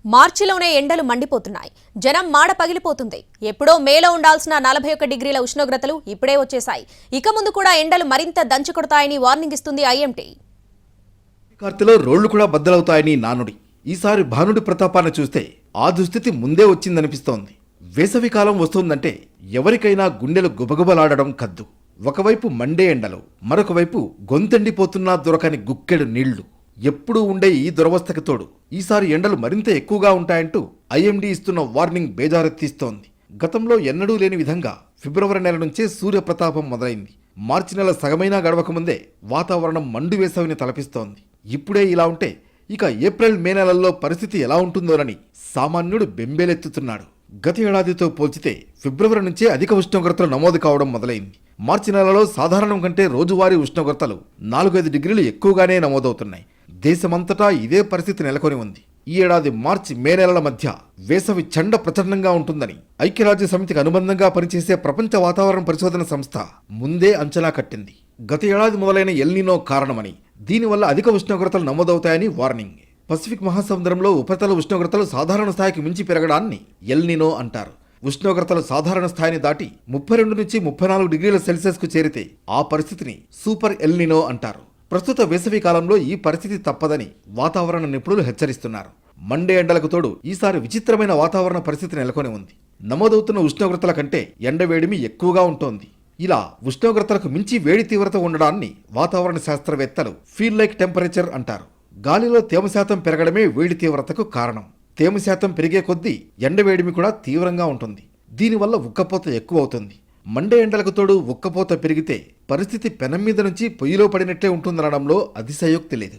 మార్చిలోనే ఎండలు మండిపోతున్నాయి. జనం మాడ పగిలిపోతుంది. ఎప్పుడో మేలో ఉండాల్సిన 41 డిగ్రీల ఉష్ణోగ్రతలు ఇప్పుడే వచ్చేశాయి. ఇక ముందు కూడా ఎండలు మరింత దంచుకొడతాయని వార్నింగ్ ఇస్తుంది ఐఎంటీ. కార్తెలో రోళ్లు కూడా బద్దలవుతాయని నానుడి. ఈసారి భానుడి ప్రతాపాన్ని చూస్తే ఆ దుస్థితి ముందే వచ్చిందనిపిస్తోంది. వేసవికాలం వస్తుందంటే ఎవరికైనా గుండెలు గుబగుబలాడడం కద్దు. ఒకవైపు మండే ఎండలు, మరొక వైపు గొంతెండిపోతున్నా దొరకని గుక్కెడు నీళ్లు. ఎప్పుడూ ఉండే ఈ దురవస్థకి తోడు ఈసారి ఎండలు మరింత ఎక్కువగా ఉంటాయంటూ ఐఎండీ ఇస్తున్న వార్నింగ్ బేజారెత్తిస్తోంది. గతంలో ఎన్నడూ లేని విధంగా ఫిబ్రవరి నెల నుంచే సూర్యప్రతాపం మొదలైంది. మార్చి నెల సగమైనా గడవకముందే వాతావరణం మండు వేసవిని తలపిస్తోంది. ఇప్పుడే ఇలా ఉంటే ఇక ఏప్రిల్ మే నెలల్లో పరిస్థితి ఎలా ఉంటుందోనని సామాన్యుడు బెంబేలెత్తుతున్నాడు. గత ఏడాదితో పోల్చితే ఫిబ్రవరి నుంచే అధిక ఉష్ణోగ్రతలు నమోదు కావడం మొదలైంది. మార్చి నెలలో సాధారణం కంటే రోజువారీ ఉష్ణోగ్రతలు 4-5 డిగ్రీలు ఎక్కువగానే నమోదవుతున్నాయి. దేశమంతటా ఇదే పరిస్థితి నెలకొని ఉంది. ఈ ఏడాది మార్చి మే నెలల మధ్య వేసవి చండ ప్రచండంగా ఉంటుందని ఐక్యరాజ్య సమితికి అనుబంధంగా పనిచేసే ప్రపంచ వాతావరణ పరిశోధన సంస్థ ముందే అంచనా కట్టింది. గత ఏడాది మొదలైన ఎల్నినో కారణమని, దీనివల్ల అధిక ఉష్ణోగ్రతలు నమోదవుతాయని వార్నింగ్. పసిఫిక్ మహాసముద్రంలో ఉపరితల ఉష్ణోగ్రతలు సాధారణ స్థాయికి మించి పెరగడాన్ని ఎల్నినో అంటారు. ఉష్ణోగ్రతలు సాధారణ స్థాయిని దాటి 32 నుంచి 34 డిగ్రీల సెల్సియస్కు చేరితే ఆ పరిస్థితిని సూపర్ ఎల్నినో అంటారు. ప్రస్తుత వేసవి కాలంలో ఈ పరిస్థితి తప్పదని వాతావరణ నిపుణులు హెచ్చరిస్తున్నారు. మండే ఎండలకు తోడు ఈసారి విచిత్రమైన వాతావరణ పరిస్థితి నెలకొని ఉంది. నమోదవుతున్న ఉష్ణోగ్రతల కంటే ఎండవేడిమి ఎక్కువగా ఉంటోంది. ఇలా ఉష్ణోగ్రతలకు మించి వేడి తీవ్రత ఉండడాన్ని వాతావరణ శాస్త్రవేత్తలు ఫీల్ లైక్ టెంపరేచర్ అంటారు. గాలిలో తేమ శాతం పెరగడమే వేడి తీవ్రతకు కారణం. తేమ శాతం పెరిగే కొద్దీ ఎండవేడిమి కూడా తీవ్రంగా ఉంటుంది. దీనివల్ల ఉక్కపోత ఎక్కువ అవుతుంది. మండే ఎండలకు తోడు ఉక్కపోత పెరిగితే పరిస్థితి పెనం మీద నుంచి పొయ్యిలో పడినట్లే ఉంటుందనడంలో అతిశయోక్తి లేదు.